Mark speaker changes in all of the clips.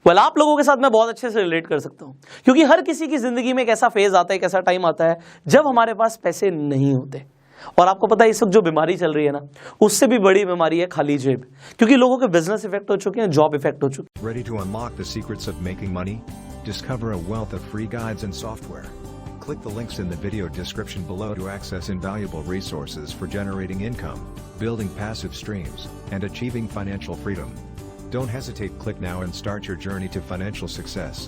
Speaker 1: Well आप लोगों के साथ मैं बहुत अच्छे से रिलेट कर सकता हूँ, क्योंकि हर किसी की जिंदगी में एक ऐसा फेज आता है, एक ऐसा टाइम आता है जब हमारे पास पैसे नहीं होते। और आपको पता है इस वक्त जो बीमारी चल रही है ना, उससे भी बड़ी बीमारी है खाली जेब, क्योंकि लोगों के बिजनेस इफेक्ट हो चुके हैं, जॉब इफेक्ट हो चुकी है।
Speaker 2: Ready to unlock the secrets of making money? Discover a wealth of free guides and software. Click the links in the video description below to access invaluable resources for generating income, building passive streams, and achieving financial freedom. Don't hesitate, click now and start your journey to financial success.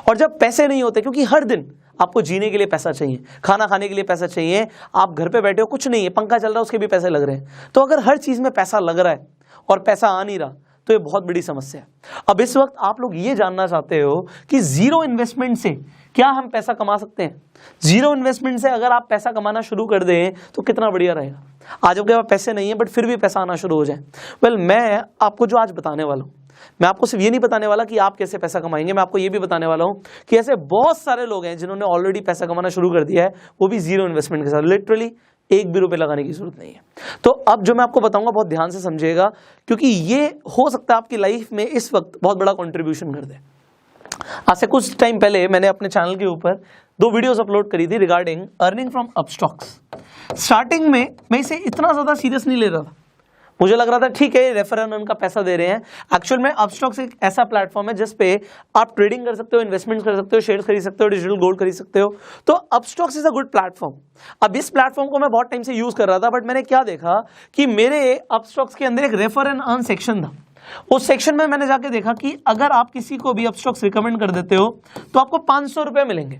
Speaker 1: और जब पैसे नहीं होते, क्योंकि हर दिन आपको जीने के लिए पैसा चाहिए, खाना खाने के लिए पैसा चाहिए, आप घर पे बैठे हो, कुछ नहीं है, पंखा चल रहा है, उसके भी पैसे लग रहे हैं। तो अगर हर चीज में पैसा लग रहा है और पैसा आ नहीं रहा, तो ये बहुत बड़ी समस्या है। अब इस वक्त आप लोग ये जानना चाहते हो कि जीरो इन्वेस्टमेंट से क्या हम पैसा कमा सकते हैं। जीरो इन्वेस्टमेंट से अगर आप पैसा कमाना शुरू कर दें तो कितना बढ़िया रहेगा। आज आपके पास पैसे नहीं है बट फिर भी पैसा आना शुरू हो जाए। वेल मैं आपको जो आज बताने वाला हूँ, मैं आपको सिर्फ ये नहीं बताने वाला कि आप कैसे पैसा कमाएंगे, मैं आपको ये भी बताने वाला हूँ कि ऐसे बहुत सारे लोग हैं जिन्होंने ऑलरेडी पैसा कमाना शुरू कर दिया है, वो भी जीरो इन्वेस्टमेंट के साथ। लिटरली एक भी रुपए लगाने की जरूरत नहीं है। तो अब जो मैं आपको बताऊंगा बहुत ध्यान से समझिएगा, क्योंकि ये हो सकता है आपकी लाइफ में इस वक्त बहुत बड़ा कंट्रीब्यूशन कर दे। आज से कुछ टाइम पहले मैंने अपने चैनल के ऊपर 2 वीडियोस अपलोड करी थी regarding earning from Upstox. Starting में मैं इसे इतना ज्यादा सीरियस नहीं ले रहा था, मुझे लग रहा था ठीक है रेफर एंड अर्न का पैसा दे रहे हैं। एक्चुअल में अपस्टॉक्स एक ऐसा प्लेटफॉर्म है जिस पे आप ट्रेडिंग कर सकते हो, इन्वेस्टमेंट कर सकते हो, शेयर्स खरीद सकते हो, डिजिटल गोल्ड खरीद सकते हो। तो Upstox is a good platform. अब इस प्लेटफॉर्म को मैं बहुत टाइम से यूज कर रहा था, बट मैंने क्या देखा कि मेरे अपस्टॉक्स के अंदर एक रेफर एंड अर्न सेक्शन था। उस सेक्शन में मैंने जाके देखा कि अगर आप किसी को भी अपस्टॉक्स रिकमेंड कर देते हो तो आपको 500 रुपए मिलेंगे।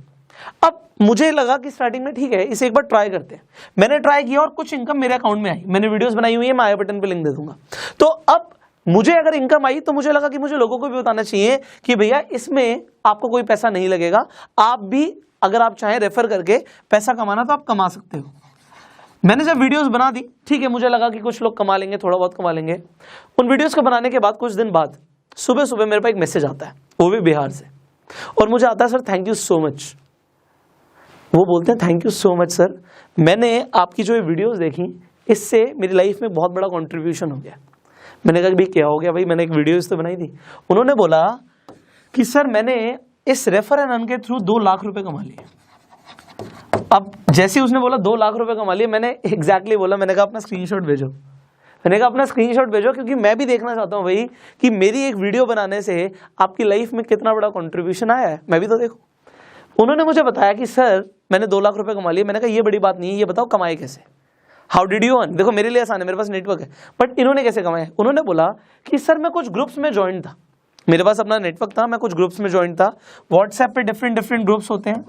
Speaker 1: अब मुझे लगा कि स्टार्टिंग में ठीक है, इसे एक बार ट्राई करते हैं। मैंने ट्राई किया और कुछ इनकम मेरे अकाउंट में आई। मैंने वीडियोस बनाई हुई है, मैं आई बटन पे लिंक दे दूंगा। तो अब मुझे अगर इनकम आई तो मुझे लगा कि मुझे लोगों को भी बताना चाहिए कि भैया इसमें आपको कोई पैसा नहीं लगेगा, आप भी अगर आप चाहें रेफर करके पैसा कमाना तो आप कमा सकते हो। मैंने जब वीडियोस बना दी, ठीक है, मुझे लगा कि कुछ लोग कमा लेंगे, थोड़ा बहुत कमा लेंगे। उन वीडियोस को बनाने के बाद कुछ दिन बाद सुबह सुबह मेरे पास एक मैसेज आता है, वो भी बिहार से, और मुझे आता है sir thank you so much. वो बोलते हैं thank you so much sir, मैंने आपकी जो ये वीडियोस देखी इससे मेरी लाइफ में बहुत बड़ा कंट्रीब्यूशन हो गया। मैंने कहा भाई क्या हो गया भाई, मैंने एक वीडियोस तो बनाई थी। उन्होंने बोला कि सर मैंने इस रेफर एंड अर्न के थ्रू 2 लाख रुपए कमा लिए। अब जैसे ही उसने बोला 2 लाख रुपए कमा लिए, मैंने एग्जैक्टली बोला, मैंने कहा अपना स्क्रीनशॉट भेजो। मैंने कहा अपना स्क्रीनशॉट भेजो, क्योंकि मैं भी देखना चाहता हूँ भाई कि मेरी एक वीडियो बनाने से आपकी लाइफ में कितना बड़ा कंट्रीब्यूशन आया है, मैं भी तो देखूं। उन्होंने मुझे बताया कि सर मैंने 2 लाख रुपए कमा लिए। मैंने कहा ये बड़ी बात नहीं है, ये बताओ कमाए कैसे, हाउ डिड यू अर्न। देखो मेरे लिए आसान है, मेरे पास नेटवर्क है, बट इन्होंने कैसे कमाए। उन्होंने बोला कि सर मैं कुछ ग्रुप्स में ज्वाइन था, मेरे पास अपना नेटवर्क था, मैं कुछ ग्रुप्स में ज्वाइन था। व्हाट्सएप पे डिफरेंट ग्रुप्स होते हैं,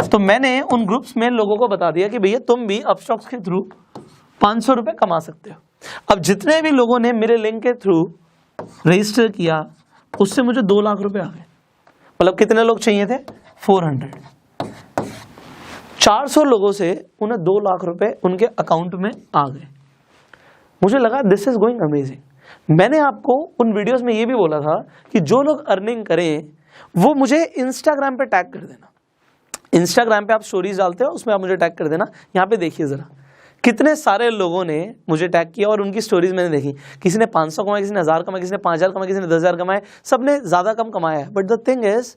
Speaker 1: तो मैंने उन ग्रुप्स में लोगों को बता दिया कि भैया तुम भी अपस्टॉक्स के थ्रू 500 रुपए कमा सकते हो। अब जितने भी लोगों ने मेरे लिंक के थ्रू रजिस्टर किया उससे मुझे 2 लाख रुपए आ गए। मतलब कितने लोग चाहिए थे, 400। 400 लोगों से उन्हें 2 लाख रुपए उनके अकाउंट में आ गए। मुझे लगा दिस इज गोइंग अमेजिंग। मैंने आपको उन वीडियोस में ये भी बोला था कि जो लोग अर्निंग करें वो मुझे इंस्टाग्राम पे टैग कर देना। इंस्टाग्राम पे आप स्टोरीज डालते हो, उसमें आप मुझे टैग कर देना। यहाँ पे देखिए जरा कितने सारे लोगों ने मुझे टैग किया और उनकी स्टोरीज मैंने देखी। किसी ने 500 कमाए, किसी ने 1000 कमाए, किसी ने 5000 कमाए, किसी ने 10,000 कमाए, सबने ज्यादा कम कमाया है। But the thing is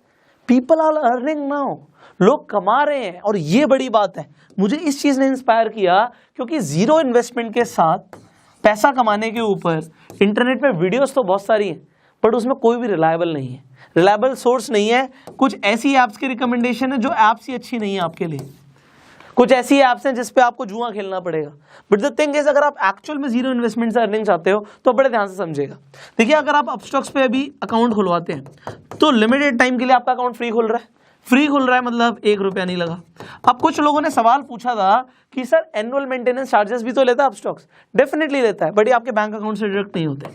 Speaker 1: people are earning now, लोग कमा रहे हैं, और ये बड़ी बात है। मुझे इस चीज ने इंस्पायर किया क्योंकि जीरो इन्वेस्टमेंट के साथ पैसा कमाने के ऊपर इंटरनेट पे वीडियोस तो बहुत सारी हैं, बट उसमें कोई भी रिलायबल नहीं है, रिलायबल सोर्स नहीं है। कुछ ऐसी ऐप्स की रिकमेंडेशन है जो ऐप्स ही अच्छी नहीं है आपके लिए, कुछ ऐसी ऐप्स हैं जिस पे आपको जुआ खेलना पड़ेगा। बट द थिंग इज अगर आप एक्चुअल में जीरो इन्वेस्टमेंट से अर्निंग चाहते हो तो बड़े ध्यान से समझिएगा। देखिए अगर आप अपस्टॉक्स पे अभी अकाउंट खुलवाते हैं तो लिमिटेड टाइम के लिए आपका अकाउंट फ्री खुल रहा है। फ्री खुल रहा है मतलब 1 रुपया नहीं लगा। अब कुछ लोगों ने सवाल पूछा था कि सर एनुअल मेंटेनेंस चार्जेस भी तो लेता है अपस्टॉक्स। डेफिनेटली लेता है, बट ये आपके बैंक अकाउंट से डिडक्ट नहीं होते,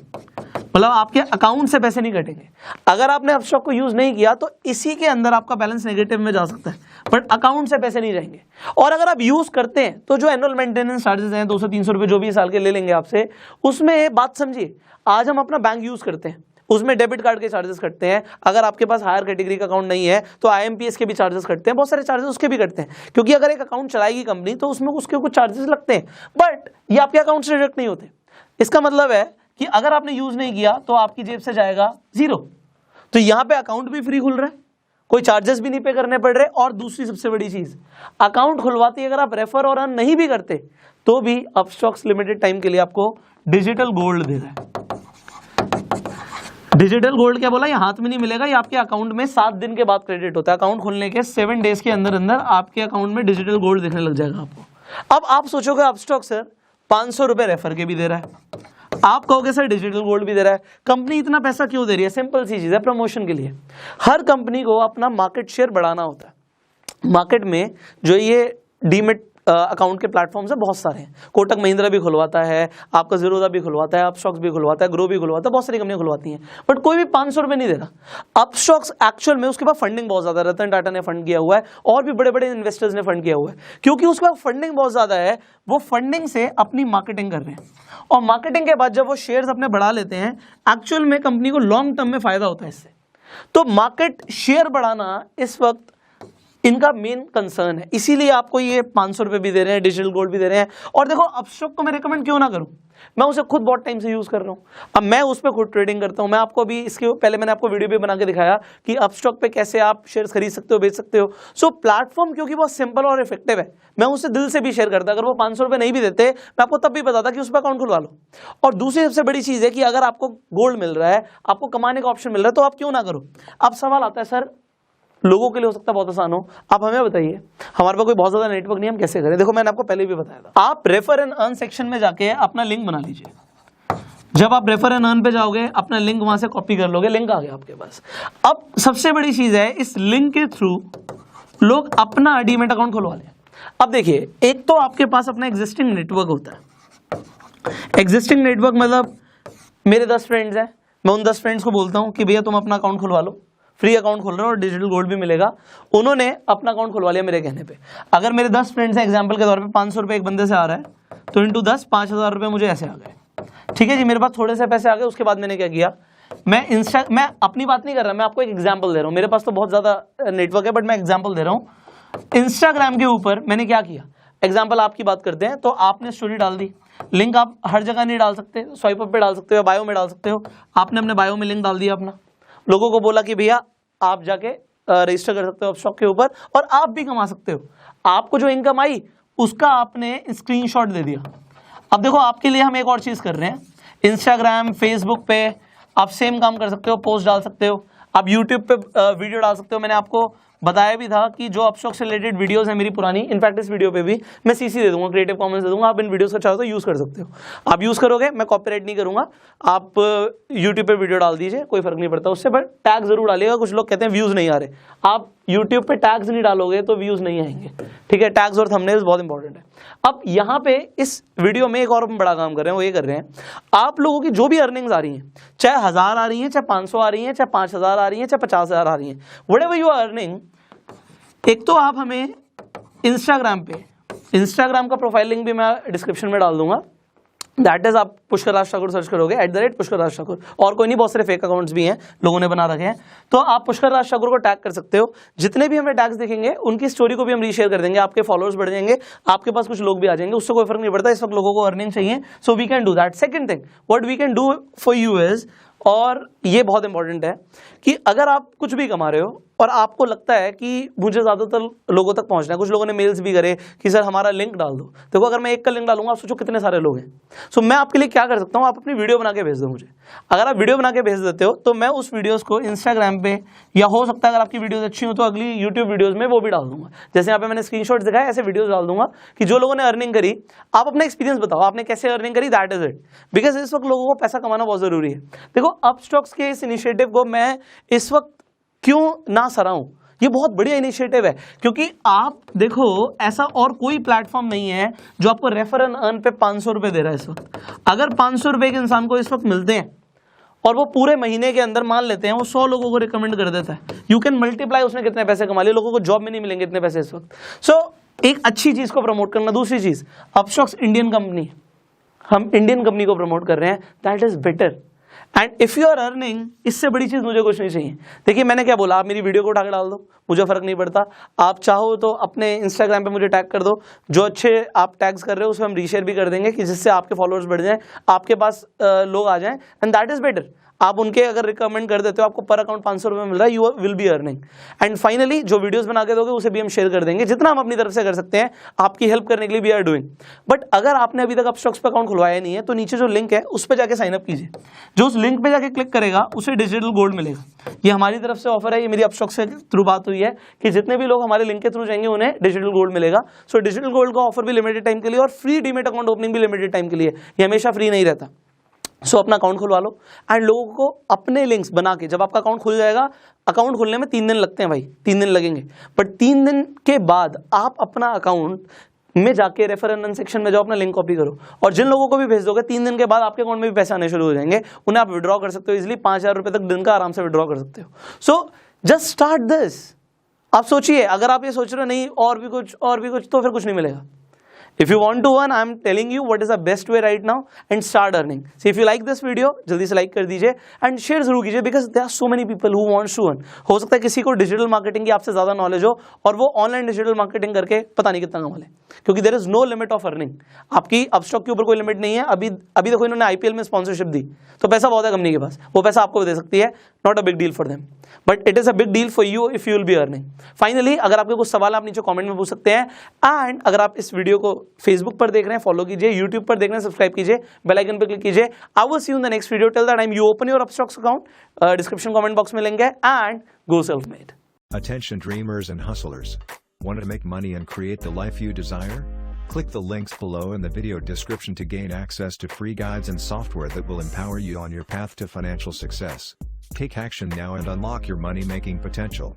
Speaker 1: मतलब आपके अकाउंट से पैसे नहीं कटेंगे। अगर आपने अपस्टॉक को यूज नहीं किया तो इसी के अंदर आपका बैलेंस नेगेटिव में जा सकता है, बट अकाउंट से पैसे नहीं जाएंगे। और अगर आप यूज करते हैं तो जो एनुअल मेंटेनेंस चार्जेस हैं 200-300 रुपए जो भी साल के ले लेंगे आपसे, उसमें बात समझिए, आज हम अपना बैंक यूज करते हैं उसमें डेबिट कार्ड के चार्जेस कटते हैं। अगर आपके पास हायर कैटेगरी का अकाउंट नहीं है तो IMPS के भी चार्जेस कटते हैं, बहुत सारे चार्जेस उसके भी कटते हैं, क्योंकि अगर एक अकाउंट चलाएगी कंपनी तो उसमें उसके कुछ चार्जेस लगते हैं, बट ये आपके अकाउंट से डिडक्ट नहीं होते। इसका मतलब है कि अगर आपने यूज नहीं किया तो आपकी जेब से जाएगा 0, तो यहाँ पे अकाउंट भी फ्री खुल रहा है, कोई चार्जेस भी नहीं पे करने पड़ रहे। और दूसरी सबसे बड़ी चीज, अकाउंट खुलवाते ही अगर आप रेफर और अर्न नहीं भी करते तो भी अपस्टॉक्स लिमिटेड टाइम के लिए आपको डिजिटल गोल्ड दे रहा है। डिजिटल गोल्ड क्या बोला, ये हाथ में नहीं मिलेगा, ये आपके अकाउंट में 7 दिन के बाद क्रेडिट होता है। अकाउंट खुलने के 7 डेज के अंदर अंदर आपके अकाउंट में डिजिटल गोल्ड दिखने लग जाएगा आपको। अब आप सोचोगे अपस्टॉक सर 500 रुपए रेफर के भी दे रहा है, आप कहोगे सर डिजिटल गोल्ड भी दे रहा है, कंपनी इतना पैसा क्यों दे रही है? सिंपल सी चीज है, प्रमोशन के लिए। हर कंपनी को अपना मार्केट शेयर बढ़ाना होता है। मार्केट में जो ये डीमेट अकाउंट के प्लेटफॉर्म्स है बहुत सारे हैं, कोटक महिंद्रा भी खुलवाता है, आपका जीरोधा भी खुलवाता है, अपस्टॉक्स भी खुलवाता है, ग्रो भी खुलवाता है, बहुत सारी कंपनियां खुलवाती हैं, बट कोई भी 500 रुपए नहीं दे रहा। अपस्टॉक्स एक्चुअल में उसके पास फंडिंग बहुत ज्यादा है, रतन टाटा ने फंड किया हुआ है और भी बड़े बड़े इन्वेस्टर्स ने फंड किया हुआ है, क्योंकि उसके पास फंडिंग बहुत ज्यादा है। वो फंडिंग से अपनी मार्केटिंग कर रहे हैं और मार्केटिंग के बाद जब वो शेयर्स अपने बढ़ा लेते हैं, एक्चुअल में कंपनी को लॉन्ग टर्म में फायदा होता है इससे। तो मार्केट शेयर बढ़ाना इस वक्त इनका मेन कंसर्न है, इसीलिए आपको ये 500 रुपए भी दे रहे हैं, डिजिटल गोल्ड भी दे रहे हैं। और देखो अपस्टॉक को मैं रिकमेंड क्यों ना करूं, मैं उसे खुद बहुत टाइम से यूज कर रहा हूं, अब मैं उस पर खुद ट्रेडिंग करता हूं। मैं आपको अभी इसके पहले मैंने आपको वीडियो भी बना के दिखाया कि अपस्टॉक पे कैसे आप शेयर्स खरीद सकते हो, बेच सकते हो। सो प्लेटफॉर्म क्योंकि बहुत सिंपल और इफेक्टिव है, मैं उसे दिल से भी शेयर करता। अगर वो 500 रुपए नहीं भी देते, मैं आपको तब भी बताता कि उस पर अकाउंट खुलवा लो। और दूसरी सबसे बड़ी चीज है कि अगर आपको गोल्ड मिल रहा है, आपको कमाने का ऑप्शन मिल रहा है, तो आप क्यों ना करो। अब सवाल आता है सर लोगों के लिए हो सकता है बहुत आसान हो, आप हमें बताइए, हमारे पास कोई बहुत ज्यादा नेटवर्क नहीं, हम कैसे करें? देखो मैंने आपको पहले भी बताया था, आप रेफर एंड अर्न सेक्शन में जाके अपना लिंक बना लीजिए। जब आप रेफर एंड अर्न पे जाओगे, अपना लिंक वहां से कॉपी कर लोगे, लिंक आ गया आपके पास। अब सबसे बड़ी चीज है, इस लिंक के थ्रू लोग अपना डीमैट अकाउंट खुलवा लें। अब देखिए, एक तो आपके पास अपना एग्जिस्टिंग नेटवर्क होता है। एग्जिस्टिंग नेटवर्क मतलब मेरे 10 फ्रेंड्स हैं, मैं उन 10 फ्रेंड्स को बोलता हूं कि भैया तुम अपना अकाउंट खुलवा लो, फ्री अकाउंट खोल रहे हो और डिजिटल गोल्ड भी मिलेगा। उन्होंने अपना अकाउंट खुलवा लिया मेरे कहने पे। अगर मेरे 10 फ्रेंड्स हैं, एग्जांपल के तौर पे 500 रुपए एक बंदे से आ रहा है, तो इंटू 10 5000 रुपए मुझे ऐसे आ गए। ठीक है जी, मेरे पास थोड़े से पैसे आ गए। उसके बाद मैंने क्या किया, मैं अपनी बात नहीं कर रहा, मैं आपको एक एग्जाम्पल दे रहा हूँ। मेरे पास तो बहुत ज्यादा नेटवर्क है, बट मैं एग्जाम्पल दे रहा हूँ। इंस्टाग्राम के ऊपर मैंने क्या किया, एग्जाम्पल आपकी बात करते हैं, तो आपने स्टोरी डाल दी, लिंक आप हर जगह नहीं डाल सकते, स्वाइप अप पे डाल सकते हो, बायो में डाल सकते हो। आपने अपने बायो में लिंक डाल दिया अपना, लोगों को बोला कि भैया आप जाके रजिस्टर कर सकते हो अपस्टॉक के ऊपर और आप भी कमा सकते हो। आपको जो इनकम आई उसका आपने स्क्रीनशॉट दे दिया। अब देखो आपके लिए हम एक और चीज कर रहे हैं, इंस्टाग्राम फेसबुक पे आप सेम काम कर सकते हो, पोस्ट डाल सकते हो, आप यूट्यूब पे वीडियो डाल सकते हो। मैंने आपको बताया भी था कि जो अपस्टॉक से रिलेटेड वीडियोस है मेरी पुरानी, इनफैक्ट इस वीडियो पे भी मैं सीसी दे दूंगा, क्रिएटिव कॉमन्स दे दूंगा, आप इन वीडियोस को चाहो तो यूज कर सकते हो। आप यूज करोगे, मैं कॉपीराइट नहीं करूंगा, आप यूट्यूब पे वीडियो डाल दीजिए, कोई फर्क नहीं पड़ता उससे, बट टैग जरूर डालिएगा। कुछ लोग कहते हैं व्यूज नहीं आ रहे, आप यूट्यूब पे टैग्स नहीं डालोगे तो व्यूज नहीं आएंगे। ठीक है, टैग्स और थंबनेल्स बहुत इंपॉर्टेंट है। अब यहाँ पे इस वीडियो में एक और बड़ा काम कर रहे हैं, वो ये कर रहे हैं, आप लोगों की जो भी अर्निंग्स आ रही हैं, चाहे 1000 आ रही हैं, चाहे 500 आ रही हैं, चाहे 5000 आ रही हैं, चाहे 50,000 आ रही हैं, व्हाटएवर यू आर अर्निंग, एक तो आप हमें इंस्टाग्राम पे, इंस्टाग्राम का प्रोफाइल लिंक भी मैं डिस्क्रिप्शन में डाल दूंगा, दैट इज आप पुष्कर राज ठाकुर सर्च करोगे, @पुष्कर राज ठाकुर, और कोई नहीं, बहुत सारे फेक अकाउंट्स भी हैं लोगों ने बना रखे हैं, तो आप पुष्कर राज ठाकुर को टैग कर सकते हो। जितने भी हमें टैग्स दिखेंगे उनकी स्टोरी को भी हम रीशेयर कर देंगे, आपके फॉलोअर्स बढ़ जाएंगे, आपके पास कुछ लोग भी आ जाएंगे, उससे कोई फर्क नहीं पड़ता। इस वक्त लोगों को अर्निंग चाहिए, so we can do that. Second thing what we can do for you is, और ये बहुत इंपॉर्टेंट है कि अगर आप कुछ भी कमा रहे हो और आपको लगता है कि मुझे ज्यादातर लोगों तक पहुंचना है, कुछ लोगों ने मेल्स भी करे कि सर हमारा लिंक डाल दो। देखो अगर मैं एक का लिंक डालूंगा, आप सोचो कितने सारे लोग हैं। सो मैं आपके लिए क्या कर सकता हूं, आप अपनी वीडियो बना के भेज दो मुझे। अगर आप वीडियो बना के भेज देते हो तो मैं उस वीडियोस को इंस्टाग्राम पे, या हो सकता है अगर आपकी वीडियोस अच्छी हो तो अगली यूट्यूब वीडियोस में वो भी डाल दूंगा। जैसे यहाँ पे मैंने स्क्रीनशॉट्स दिखाए, ऐसे वीडियोस डाल दूंगा कि जो लोगों ने अर्निंग करी, आप अपना एक्सपीरियंस बताओ, आपने कैसे अर्निंग करी, दैट इज इट। बिकॉज इस वक्त लोगों को पैसा कमाना बहुत जरूरी है। देखो अपस्टॉक्स के इस इनिशिएटिव को मैं इस वक्त क्यों ना सराहूं, ये बहुत बढ़िया इनिशिएटिव है, क्योंकि आप देखो ऐसा और कोई प्लेटफॉर्म नहीं है जो आपको रेफर एंड अर्न पे 500 रुपए दे रहा है इस वक्त। अगर 500 रुपए के इंसान को इस वक्त मिलते हैं और वो पूरे महीने के अंदर मान लेते हैं वो 100 लोगों को रिकमेंड कर देता है, यू कैन मल्टीप्लाई उसने कितने पैसे कमा लिए। लोगों को जॉब में नहीं मिलेंगे इतने पैसे इस वक्त। सो एक अच्छी चीज को प्रमोट करना। दूसरी चीज, अपस्टॉक्स इंडियन कंपनी, हम इंडियन कंपनी को प्रमोट कर रहे हैं, that is better. And if you are earning, इससे बड़ी चीज मुझे कुछ नहीं चाहिए। देखिए मैंने क्या बोला, आप मेरी वीडियो को उठा के डाल दो, मुझे फर्क नहीं पड़ता। आप चाहो तो अपने इंस्टाग्राम पे मुझे टैग कर दो, जो अच्छे आप टैग्स कर रहे हो उसमें हम रीशेयर भी कर देंगे कि जिससे आपके फॉलोअर्स बढ़ जाएं, आपके पास लोग आ जाएं, एंड दैट इज बेटर। आप उनके अगर रिकमेंड कर देते हो, आपको पर अकाउंट 500 रुपये मिल रहा है, you will be earning. And finally जो वीडियोस बना के दोगे उसे भी हम शेयर कर देंगे, जितना हम अपनी तरफ से कर सकते हैं आपकी हेल्प करने के लिए वी आर डूइंग। बट अगर आपने अभी तक अपस्टॉक्स पे अकाउंट खुलवाया नहीं है तो नीचे जो लिंक है उस पर जाके साइन अप कीजिए। जो उस लिंक पे जाके क्लिक करेगा उसे डिजिटल गोल्ड मिलेगा। ये हमारी तरफ से ऑफर है, ये मेरी अपस्टॉक्स के थ्रू बात हुई है कि जितने भी लोग हमारे लिंक के थ्रू जाएंगे उन्हें डिजिटल गोल्ड मिलेगा। सो डिजिटल गोल्ड का ऑफर भी लिमिटेड टाइम के लिए और फ्री डीमेट अकाउंट ओपनिंग भी लिमिटेड टाइम के लिए, ये हमेशा फ्री नहीं रहता। सो अपना अकाउंट खुलवा लो एंड लोगों को अपने लिंक्स बना के, जब आपका अकाउंट खुल जाएगा, अकाउंट खुलने में 3 दिन लगते हैं भाई, 3 दिन लगेंगे, बट 3 दिन के बाद आप अपना अकाउंट में जाके रेफर एंड अर्न सेक्शन में जाओ, अपना लिंक कॉपी करो और जिन लोगों को भी भेज दोगे 3 दिन के बाद आपके अकाउंट में भी पैसे आने शुरू हो जाएंगे। उन्हें आप विड्रॉ कर सकते हो इजिली, 5,000 रुपए तक दिन का आराम से विड्रॉ कर सकते हो। So just start this. आप सोचिए, अगर आप ये सोच रहे हो नहीं और भी कुछ तो फिर कुछ नहीं मिलेगा। If you want to earn, I am telling you what is the best way right now and start earning. So if you like this video, जल्दी से like कर दीजिए and share जरूर कीजिए because there are so many people who want to earn. हो सकता है किसी को डिजिटल मार्केटिंग की आपसे ज्यादा नॉलेज हो और वो ऑनलाइन डिजिटल मार्केटिंग करके पता नहीं कितना कमा ले, क्योंकि there is no limit of earning. आपकी अपस्टॉक के ऊपर कोई लिमिट नहीं है। अभी देखो इन्होंने IPL में स्पॉन्सरशिप दी तो पैसा बहुत है कंपनी के पास, वो पैसा आपको भी दे सकती है, not a big deal for them, but it is a big deal for you if you will be earning. Finally अगर आपके कुछ सवाल आप नीचे कमेंट में पूछ सकते हैं एंड अगर आप इस वीडियो को फेसबुक पर देख रहे हैं फॉलो कीजिए, यूट्यूब पर देख रहे हैं सब्सक्राइब कीजिए, बेल आइकन पर क्लिक कीजिए। I will see you in the next video. Till that time you open your Upstox account, description comment box में लिंक है and go self made.
Speaker 2: Attention dreamers and hustlers. Want to make money and create the life you desire? Click the links below in the video description to gain access to free guides and software that will empower you on your path to financial success. Take action now and unlock your money-making potential.